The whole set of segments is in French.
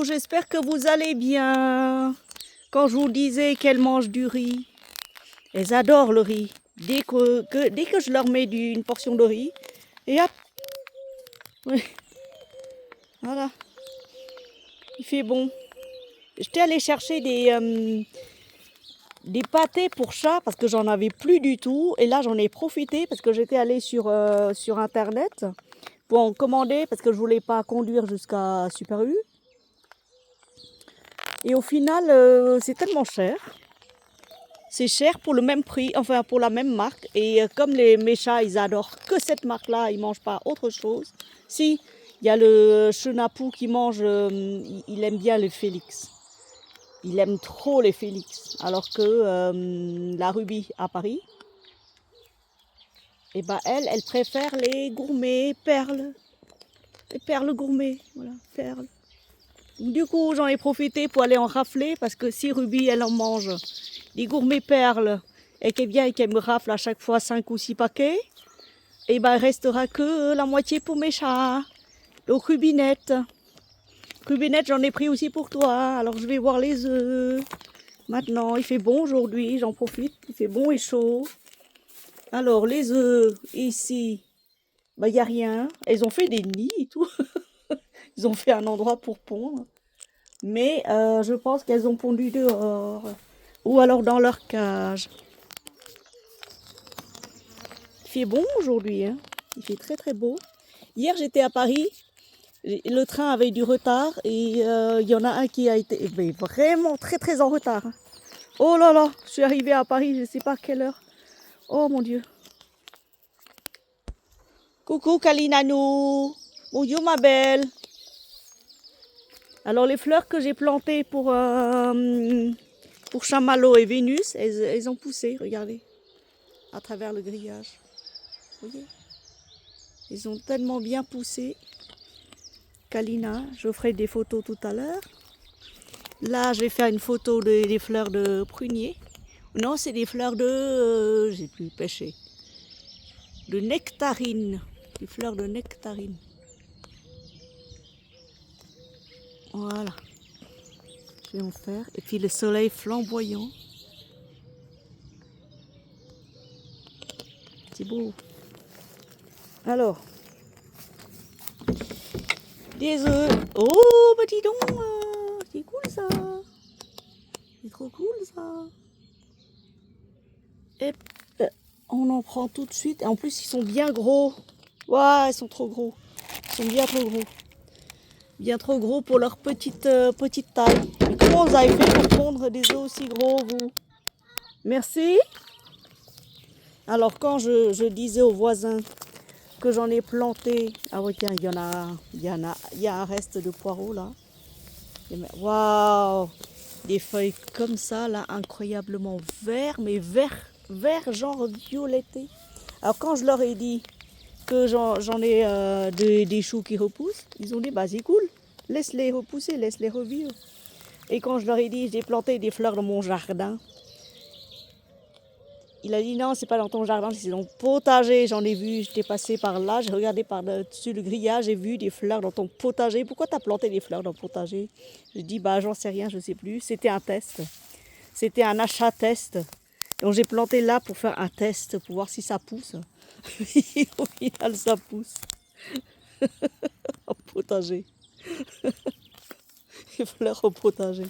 J'espère que vous allez bien. Quand je vous disais qu'elles mangent du riz, elles adorent le riz. Dès que je leur mets une portion de riz, et hop, oui, voilà, il fait bon. J'étais allée chercher des pâtés pour chat parce que j'en avais plus du tout. Et là, j'en ai profité parce que j'étais allée sur Internet pour en commander parce que je voulais pas conduire jusqu'à Super U. Et au final, c'est tellement cher. C'est cher pour le même prix, enfin pour la même marque. Et comme mes chats, ils adorent que cette marque-là, ils ne mangent pas autre chose. Si, il y a le Chenapou qui mange, il aime bien les Félix. Il aime trop les Félix. Alors que la Ruby à Paris, et ben elle préfère les gourmets perles. Les perles gourmets, voilà, perles. Du coup, j'en ai profité pour aller en rafler parce que si Ruby, elle en mange des gourmets perles et qu'elle vient et qu'elle me rafle à chaque fois 5 ou 6 paquets, et ben il restera que la moitié pour mes chats. Donc Rubinette, j'en ai pris aussi pour toi. Alors je vais voir les œufs. Maintenant, il fait bon aujourd'hui, j'en profite. Il fait bon et chaud. Alors les œufs ici, il n'y a rien. Elles ont fait des nids et tout. Ils ont fait un endroit pour pondre. Mais je pense qu'elles ont pondu dehors. Ou alors dans leur cage. Il fait bon aujourd'hui, hein. Il fait très très beau. Hier j'étais à Paris, le train avait du retard et il y en a un qui a été vraiment très très en retard. Oh là là, je suis arrivée à Paris, je ne sais pas à quelle heure. Oh mon Dieu. Coucou Kalinanou. Bonjour ma belle. Alors les fleurs que j'ai plantées pour Chamallow et Vénus, elles ont poussé, regardez, à travers le grillage. Vous voyez? Ils ont tellement bien poussé. Kalina, je ferai des photos tout à l'heure. Là, je vais faire une photo des fleurs de prunier. Non, c'est des fleurs de... j'ai plus pêché. De nectarine. Des fleurs de nectarine. Voilà. Je vais en faire. Et puis le soleil flamboyant. C'est beau. Alors. Des œufs. Oh, bah dis donc. C'est cool ça. C'est trop cool ça. Et on en prend tout de suite. Et en plus, ils sont bien gros. Waouh, ils sont trop gros. Ils sont bien trop gros. Bien trop gros pour leur petite taille. Mais comment vous avez fait pour pondre des œufs aussi gros, vous? Merci. Alors, quand je disais aux voisins que j'en ai planté... Ah oui, tiens, il y a un reste de poireaux, là. Waouh! Des feuilles comme ça, là, incroyablement verts, mais vert genre violetté. Alors, quand je leur ai dit que j'en ai des choux qui repoussent, ils ont dit, bah c'est cool, laisse-les repousser, laisse-les revivre. Et quand je leur ai dit, j'ai planté des fleurs dans mon jardin, il a dit, non, c'est pas dans ton jardin, c'est dans le potager. J'en ai vu, j'étais passée par là, j'ai regardé par-dessus le grillage, j'ai vu des fleurs dans ton potager. Pourquoi tu as planté des fleurs dans le potager? J'ai dit, bah j'en sais rien, je sais plus. C'était un test. C'était un achat test. Donc j'ai planté là pour faire un test, pour voir si ça pousse. Au final, ça pousse. Au potager. Les fleurs au potager.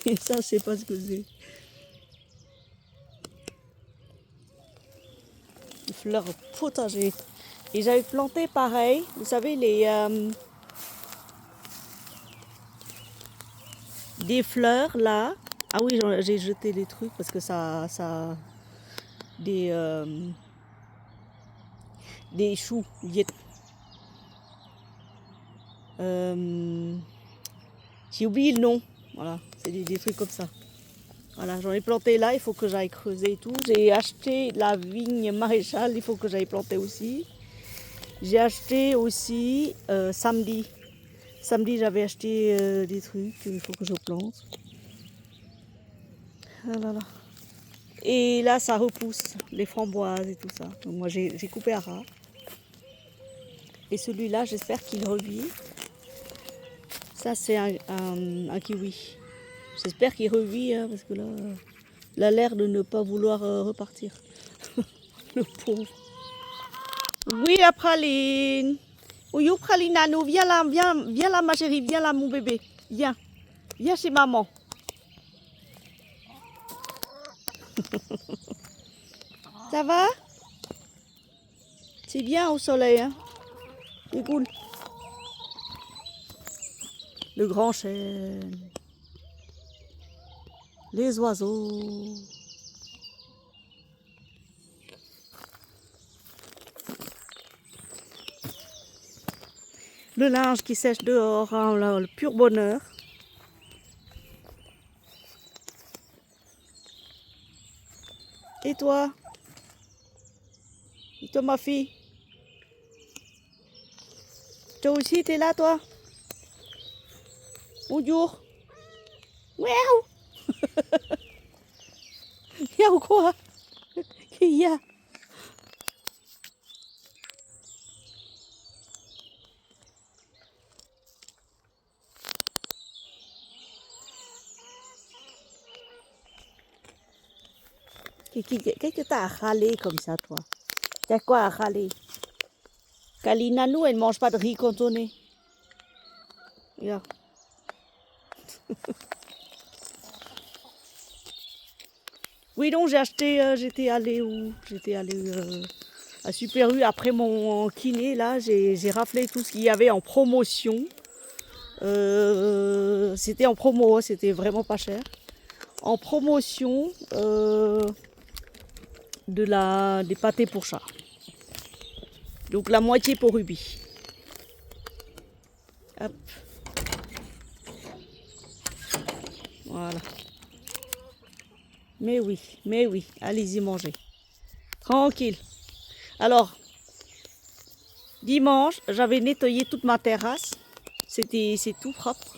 Et ça, je sais pas ce que c'est. Les fleurs au potager. Et j'avais planté pareil, vous savez, des fleurs là. Ah oui, j'ai jeté des trucs parce que des, des choux. J'ai oublié le nom. Voilà, c'est des trucs comme ça. Voilà, j'en ai planté là, il faut que j'aille creuser et tout. J'ai acheté la vigne maréchale, il faut que j'aille planter aussi. J'ai acheté aussi samedi. Samedi, j'avais acheté des trucs, il faut que je plante. Ah là là. Et là, ça repousse, les framboises et tout ça. Donc moi, j'ai coupé à ras. Et celui-là, j'espère qu'il revit. Ça, c'est un kiwi. J'espère qu'il revit, hein, parce que là, il a l'air de ne pas vouloir repartir. Le pauvre. Oui, la praline. Oui, praline, Nano, viens là, viens là, ma chérie, viens là, mon bébé. Viens, viens chez maman. Ça va? C'est bien au soleil, hein? C'est cool. Le grand chêne. Les oiseaux. Le linge qui sèche dehors, hein, là, le pur bonheur. Et toi? Et toi, ma fille? Toi aussi, t'es là, toi? Bonjour. Miaou. Miaou quoi? Qu'il y a? Qu'est-ce que t'as à râler comme ça, toi? T'as quoi à râler? Kalinanou, elle ne mange pas de riz cantonné. Regarde. Oui, donc j'ai acheté, j'étais allée où? J'étais allée à Super U après mon kiné, là, j'ai raflé tout ce qu'il y avait en promotion. C'était en promo, c'était vraiment pas cher. En promotion des pâtés pour chat. Donc la moitié pour Ruby. Hop. Voilà. Mais oui, allez-y manger. Tranquille. Alors, dimanche, j'avais nettoyé toute ma terrasse. C'est tout propre.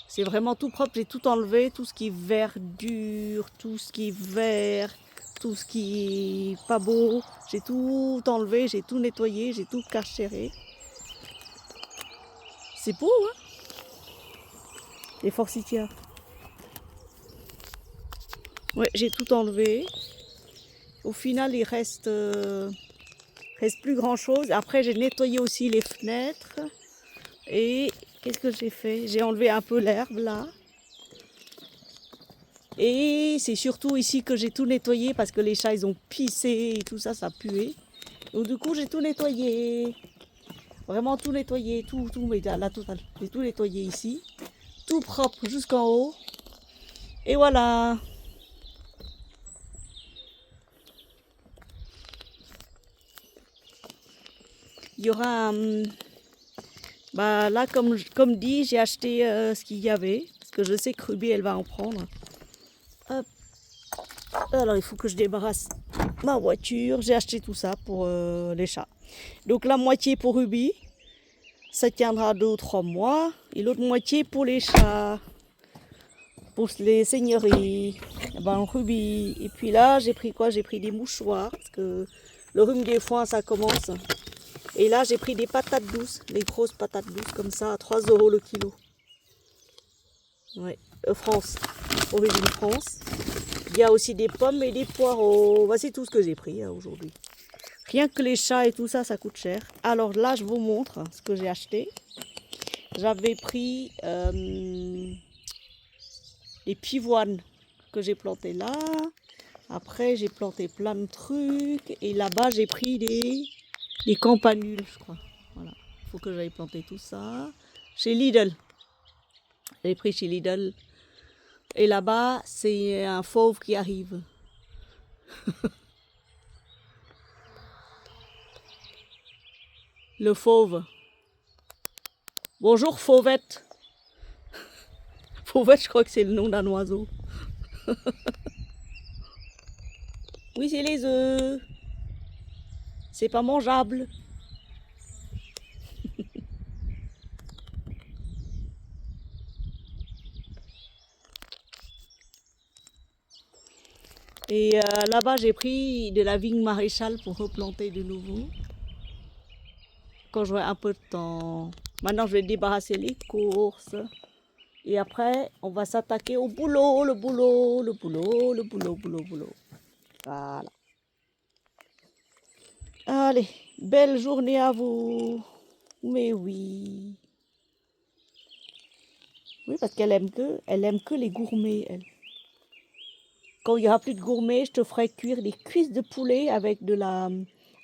C'est vraiment tout propre. J'ai tout enlevé, tout ce qui est verdure, tout ce qui est vert, tout ce qui est pas beau. J'ai tout enlevé, j'ai tout nettoyé, j'ai tout cachéré. C'est beau, hein? Les forsythias. Ouais, j'ai tout enlevé. Au final, il reste plus grand chose. Après, j'ai nettoyé aussi les fenêtres. Et qu'est-ce que j'ai fait? J'ai enlevé un peu l'herbe là. Et c'est surtout ici que j'ai tout nettoyé parce que les chats ils ont pissé et tout ça, ça puait. Donc du coup, j'ai tout nettoyé. Vraiment tout nettoyé, tout, mais la totale. J'ai tout nettoyé ici. Tout propre jusqu'en haut. Et voilà. Il y aura un... Bah là, comme dit, j'ai acheté ce qu'il y avait. Parce que je sais que Ruby, elle va en prendre. Hop. Alors, il faut que je débarrasse ma voiture. J'ai acheté tout ça pour les chats. Donc, la moitié pour Ruby. Ça tiendra 2 ou 3 mois. Et l'autre moitié pour les chats. Pour les seigneuries. Et ben, Ruby. Et puis là, j'ai pris quoi? J'ai pris des mouchoirs. Parce que le rhume des foins, ça commence. Et là, j'ai pris des patates douces, les grosses patates douces comme ça, à 3 € le kilo. Ouais, France, origine France. Il y a aussi des pommes et des poireaux. Voici tout ce que j'ai pris hein, aujourd'hui. Rien que les chats et tout ça, ça coûte cher. Alors là, je vous montre ce que j'ai acheté. J'avais pris des pivoines que j'ai plantées là. Après, j'ai planté plein de trucs. Et là-bas, j'ai pris des campanules, je crois. Voilà. Il faut que j'aille planter tout ça. Chez Lidl. J'ai pris chez Lidl. Et là-bas, c'est un fauve qui arrive. Le fauve. Bonjour Fauvette. Fauvette, je crois que c'est le nom d'un oiseau. Oui, c'est les œufs. C'est pas mangeable. Et là-bas, j'ai pris de la vigne maréchale pour replanter de nouveau. Quand j'aurai un peu de temps. Maintenant, je vais débarrasser les courses. Et après, on va s'attaquer au boulot, le boulot, le boulot, le boulot, boulot, boulot. Voilà. Allez, belle journée à vous. Mais oui. Oui, parce elle aime que les gourmets, elle. Quand il n'y aura plus de gourmets, je te ferai cuire des cuisses de poulet avec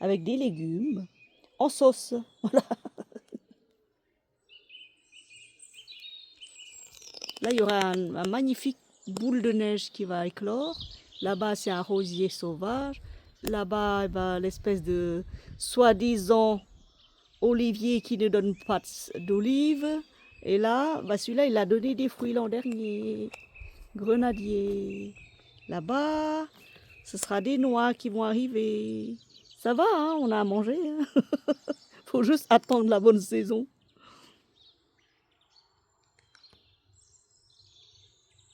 avec des légumes en sauce. Là, il y aura un magnifique boule de neige qui va éclore. Là-bas, c'est un rosier sauvage. Là-bas, eh ben, l'espèce de soi-disant olivier qui ne donne pas d'olive. Et là, bah, celui-là, il a donné des fruits l'an dernier. Grenadier. Là-bas, ce sera des noix qui vont arriver. Ça va, hein, on a à manger. Hein. Faut juste attendre la bonne saison.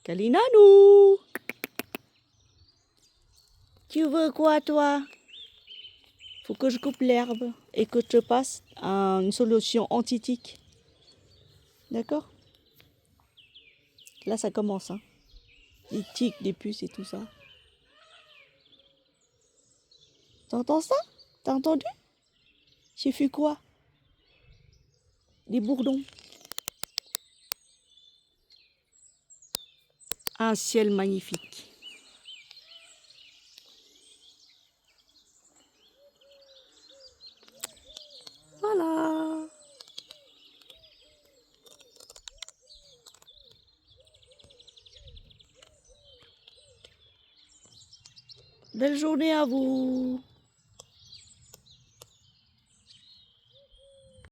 Kalinanou, tu veux quoi, toi? Faut que je coupe l'herbe et que je te passe une solution anti-tique. D'accord? Là, ça commence, hein. Les tiques, des puces et tout ça. T'entends ça? T'as entendu? J'ai fait quoi? Des bourdons. Un ciel magnifique. Voilà. Belle journée à vous.